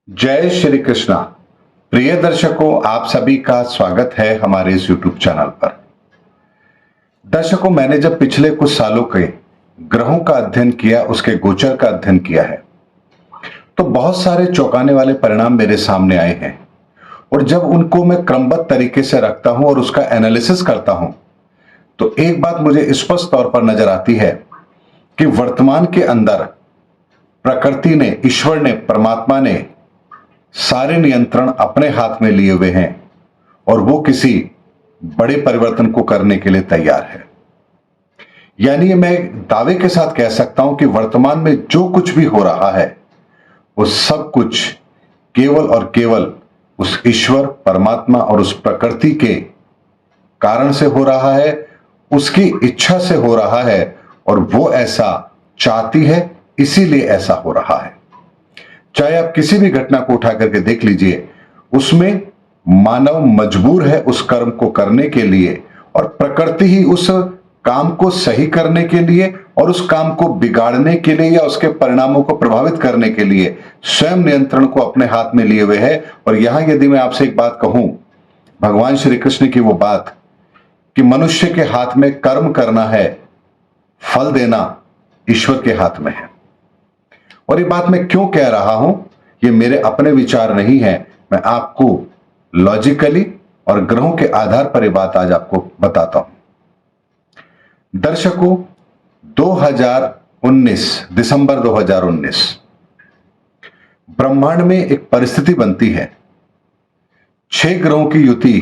जय श्री कृष्णा। प्रिय दर्शकों, आप सभी का स्वागत है हमारे इस YouTube चैनल पर। दर्शकों, मैंने जब पिछले कुछ सालों के ग्रहों का अध्ययन किया, उसके गोचर का अध्ययन किया है, तो बहुत सारे चौंकाने वाले परिणाम मेरे सामने आए हैं। और जब उनको मैं क्रमबद्ध तरीके से रखता हूं और उसका एनालिसिस करता हूं, तो एक बात मुझे स्पष्ट तौर पर नजर आती है कि वर्तमान के अंदर प्रकृति ने, ईश्वर ने, परमात्मा ने सारे नियंत्रण अपने हाथ में लिए हुए हैं और वो किसी बड़े परिवर्तन को करने के लिए तैयार है। यानी मैं दावे के साथ कह सकता हूं कि वर्तमान में जो कुछ भी हो रहा है वो सब कुछ केवल और केवल उस ईश्वर, परमात्मा और उस प्रकृति के कारण से हो रहा है, उसकी इच्छा से हो रहा है और वो ऐसा चाहती है, इसीलिए ऐसा हो रहा है। चाहे आप किसी भी घटना को उठा करके देख लीजिए, उसमें मानव मजबूर है उस कर्म को करने के लिए और प्रकृति ही उस काम को सही करने के लिए और उस काम को बिगाड़ने के लिए या उसके परिणामों को प्रभावित करने के लिए स्वयं नियंत्रण को अपने हाथ में लिए हुए है। और यहां यदि मैं आपसे एक बात कहूं, भगवान श्री कृष्ण की वो बात कि मनुष्य के हाथ में कर्म करना है, फल देना ईश्वर के हाथ में है। और ये बात मैं क्यों कह रहा हूं, ये मेरे अपने विचार नहीं है, मैं आपको लॉजिकली और ग्रहों के आधार पर यह बात आज आपको बताता हूं। दर्शकों, 2019 दिसंबर 2019 ब्रह्मांड में एक परिस्थिति बनती है। 6 ग्रहों की युति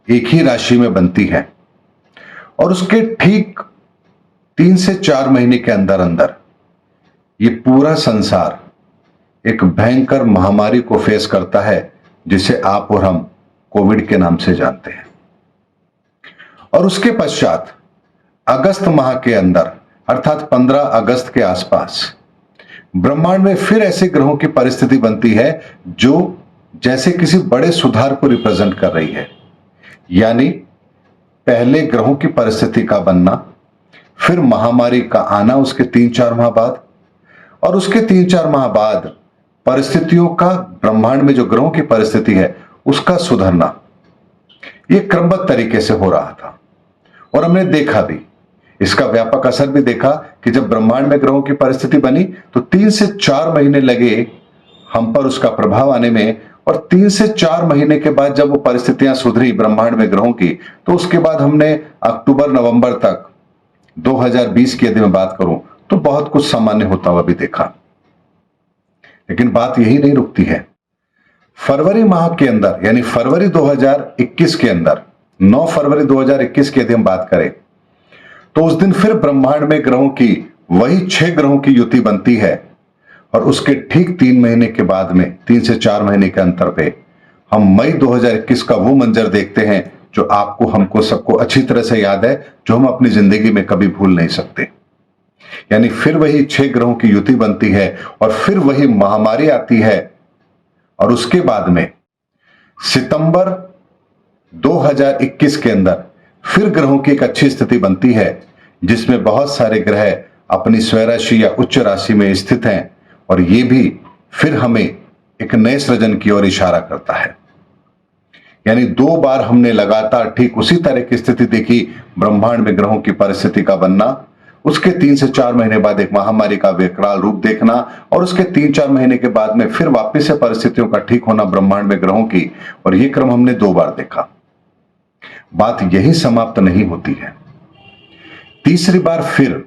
एक ही राशि में बनती है और उसके ठीक 3 से 4 महीने के अंदर अंदर ये पूरा संसार एक भयंकर महामारी को फेस करता है, जिसे आप और हम कोविड के नाम से जानते हैं। और उसके पश्चात अगस्त माह के अंदर अर्थात 15 अगस्त के आसपास ब्रह्मांड में फिर ऐसे ग्रहों की परिस्थिति बनती है जो जैसे किसी बड़े सुधार को रिप्रेजेंट कर रही है। यानी पहले ग्रहों की परिस्थिति का बनना, फिर महामारी का आना उसके 3-4 माह बाद, और उसके 3-4 माह बाद परिस्थितियों का, ब्रह्मांड में जो ग्रहों की परिस्थिति है उसका सुधरना, यह क्रमबद्ध तरीके से हो रहा था। और हमने देखा भी, इसका व्यापक असर भी देखा कि जब ब्रह्मांड में ग्रहों की परिस्थिति बनी तो 3 से 4 महीने लगे हम पर उसका प्रभाव आने में। और 3 से 4 महीने के बाद जब वो परिस्थितियां सुधरी ब्रह्मांड में ग्रहों की, तो उसके बाद हमने अक्टूबर नवंबर तक 2020 की यदि मैं बात करूं तो बहुत कुछ सामान्य होता हुआ भी देखा। लेकिन बात यही नहीं रुकती है। फरवरी माह के अंदर, यानी फरवरी 2021 के अंदर, 9 फरवरी 2021 की यदि हम बात करें तो उस दिन फिर ब्रह्मांड में ग्रहों की, वही 6 ग्रहों की युति बनती है। और उसके ठीक 3 महीने के बाद में, 3 से 4 महीने के अंतर पे हम मई 2021 का वो मंजर देखते हैं जो आपको, हमको, सबको अच्छी तरह से याद है, जो हम अपनी जिंदगी में कभी भूल नहीं सकते। यानी फिर वही 6 ग्रहों की युति बनती है और फिर वही महामारी आती है। और उसके बाद में सितंबर 2021 के अंदर फिर ग्रहों की एक अच्छी स्थिति बनती है, जिसमें बहुत सारे ग्रह अपनी स्वराशि या उच्च राशि में स्थित हैं। और ये भी फिर हमें एक नए सृजन की ओर इशारा करता है। यानी 2 बार हमने लगातार ठीक उसी तरह की स्थिति देखी, ब्रह्मांड में ग्रहों की परिस्थिति का बनना, उसके 3 से 4 महीने बाद एक महामारी का विकराल रूप देखना, और उसके 3-4 महीने के बाद में फिर वापस से परिस्थितियों का ठीक होना ब्रह्मांड में ग्रहों की। और यह क्रम हमने 2 बार देखा। बात यही समाप्त नहीं होती है। तीसरी बार फिर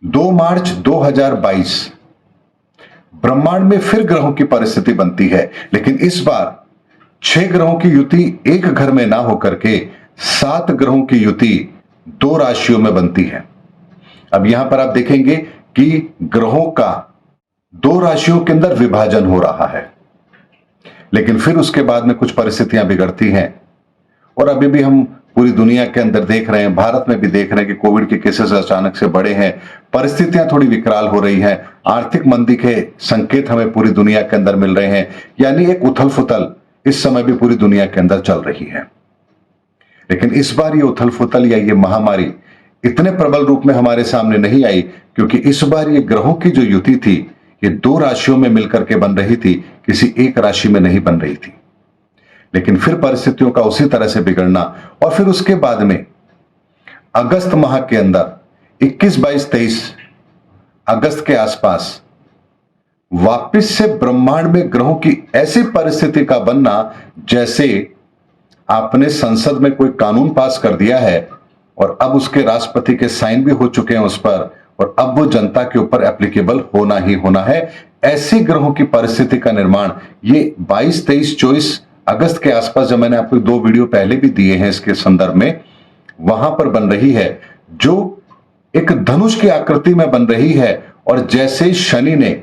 2 मार्च 2022 ब्रह्मांड में फिर ग्रहों की परिस्थिति बनती है, लेकिन इस बार 6 ग्रहों की युति एक घर में ना होकर के 7 ग्रहों की युति 2 राशियों में बनती है। अब यहां पर आप देखेंगे कि ग्रहों का 2 राशियों के अंदर विभाजन हो रहा है, लेकिन फिर उसके बाद में कुछ परिस्थितियां बिगड़ती हैं। और अभी भी हम पूरी दुनिया के अंदर देख रहे हैं, भारत में भी देख रहे हैं कि कोविड के केसेस अचानक से बढ़े हैं, परिस्थितियां थोड़ी विकराल हो रही हैं, आर्थिक मंदी के संकेत हमें पूरी दुनिया के अंदर मिल रहे हैं। यानी एक उथल फुथल इस समय भी पूरी दुनिया के अंदर चल रही है। लेकिन इस बार ये उथल फुथल या ये महामारी इतने प्रबल रूप में हमारे सामने नहीं आई, क्योंकि इस बार ये ग्रहों की जो युति थी ये दो राशियों में मिलकर के बन रही थी, किसी एक राशि में नहीं बन रही थी। लेकिन फिर परिस्थितियों का उसी तरह से बिगड़ना और फिर उसके बाद में अगस्त माह के अंदर 21, 22, 23 अगस्त के आसपास वापस से ब्रह्मांड में ग्रहों की ऐसी परिस्थिति का बनना जैसे आपने संसद में कोई कानून पास कर दिया है और अब उसके राष्ट्रपति के साइन भी हो चुके हैं उस पर, और अब वो जनता के ऊपर एप्लीकेबल होना ही होना है। ऐसी ग्रहों की परिस्थिति का निर्माण ये 22, 23, 24 अगस्त के आसपास, जब मैंने आपको 2 वीडियो पहले भी दिए हैं इसके संदर्भ में, वहां पर बन रही है, जो एक धनुष की आकृति में बन रही है। और जैसे शनि ने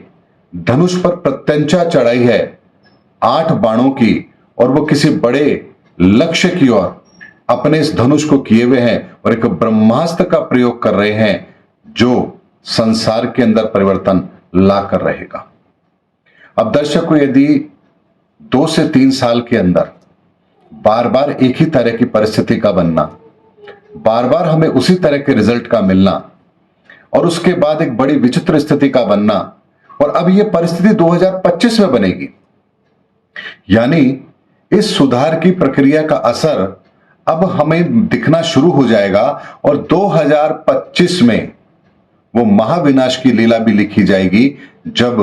धनुष पर प्रत्यंचा चढ़ाई है 8 बाणों की, और वो किसी बड़े लक्ष्य की ओर अपने इस धनुष को किए हुए हैं और एक ब्रह्मास्त्र का प्रयोग कर रहे हैं जो संसार के अंदर परिवर्तन ला कर रहेगा। अब दर्शकों, यदि 2 से 3 साल के अंदर बार बार एक ही तरह की परिस्थिति का बनना, बार बार हमें उसी तरह के रिजल्ट का मिलना, और उसके बाद एक बड़ी विचित्र स्थिति का बनना, और अब यह परिस्थिति 2025 में बनेगी, यानी इस सुधार की प्रक्रिया का असर अब हमें दिखना शुरू हो जाएगा, और 2025 में वो महाविनाश की लीला भी लिखी जाएगी जब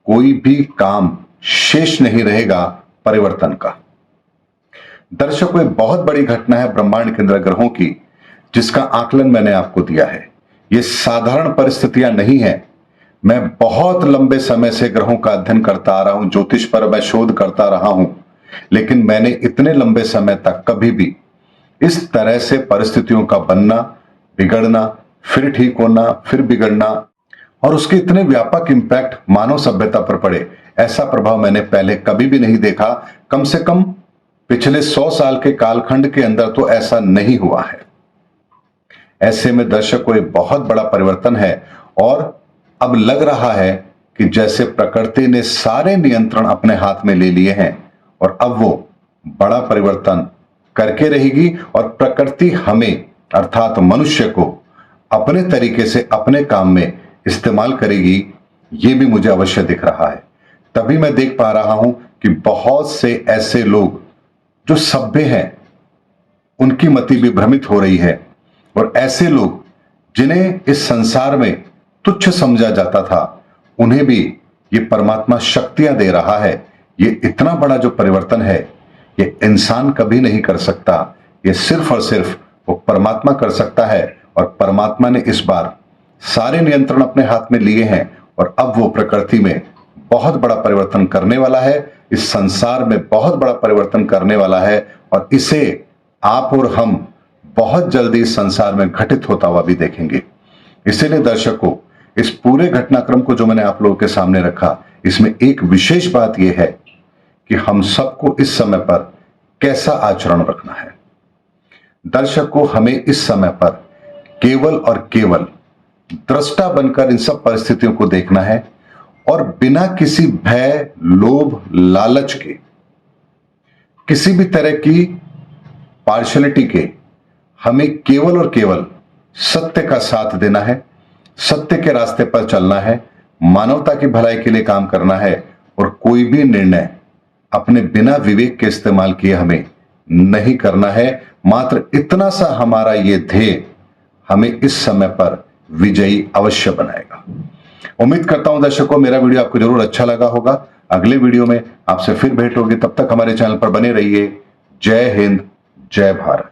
कोई भी काम शेष नहीं रहेगा परिवर्तन का। दर्शकों, एक बहुत बड़ी घटना है ब्रह्मांड के अंदर ग्रहों की, जिसका आकलन मैंने आपको दिया है। ये साधारण परिस्थितियां नहीं है। मैं बहुत लंबे समय से ग्रहों का अध्ययन करता आ रहा हूं, ज्योतिष पर मैं शोध करता रहा हूं, लेकिन मैंने इतने लंबे समय तक कभी भी इस तरह से परिस्थितियों का बनना, बिगड़ना, फिर ठीक होना, फिर बिगड़ना, और उसके इतने व्यापक इंपैक्ट मानव सभ्यता पर पड़े, ऐसा प्रभाव मैंने पहले कभी भी नहीं देखा। कम से कम पिछले 100 साल के कालखंड के अंदर तो ऐसा नहीं हुआ है। ऐसे में दर्शकों, एक बहुत बड़ा परिवर्तन है, और अब लग रहा है कि जैसे प्रकृति ने सारे नियंत्रण अपने हाथ में ले लिए हैं, और अब वो बड़ा परिवर्तन करके रहेगी, और प्रकृति हमें अर्थात मनुष्य को अपने तरीके से अपने काम में इस्तेमाल करेगी। ये भी मुझे अवश्य दिख रहा है। तभी मैं देख पा रहा हूं कि बहुत से ऐसे लोग जो सभ्य हैं, उनकी मति भी भ्रमित हो रही है, और ऐसे लोग जिन्हें इस संसार में तुच्छ समझा जाता था, उन्हें भी ये परमात्मा शक्तियां दे रहा है। ये इतना बड़ा जो परिवर्तन है, ये इंसान कभी नहीं कर सकता, ये सिर्फ और सिर्फ वो परमात्मा कर सकता है। और परमात्मा ने इस बार सारे नियंत्रण अपने हाथ में लिए हैं, और अब वो प्रकृति में बहुत बड़ा परिवर्तन करने वाला है, इस संसार में बहुत बड़ा परिवर्तन करने वाला है, और इसे आप और हम बहुत जल्दी इस संसार में घटित होता हुआ भी देखेंगे। इसीलिए दर्शकों, इस पूरे घटनाक्रम को जो मैंने आप लोगों के सामने रखा, इसमें एक विशेष बात यह है कि हम सबको इस समय पर कैसा आचरण रखना है। दर्शकों, हमें इस समय पर केवल और केवल दृष्टा बनकर इन सब परिस्थितियों को देखना है, और बिना किसी भय, लोभ, लालच के, किसी भी तरह की पार्शलिटी के, हमें केवल और केवल सत्य का साथ देना है, सत्य के रास्ते पर चलना है, मानवता की भलाई के लिए काम करना है, और कोई भी निर्णय अपने बिना विवेक के इस्तेमाल किए हमें नहीं करना है। मात्र इतना सा हमारा ये ध्येय हमें इस समय पर विजयी अवश्य बनाएगा। उम्मीद करता हूं दर्शकों, मेरा वीडियो आपको जरूर अच्छा लगा होगा। अगले वीडियो में आपसे फिर भेंट होगी, तब तक हमारे चैनल पर बने रहिए। जय हिंद, जय भारत।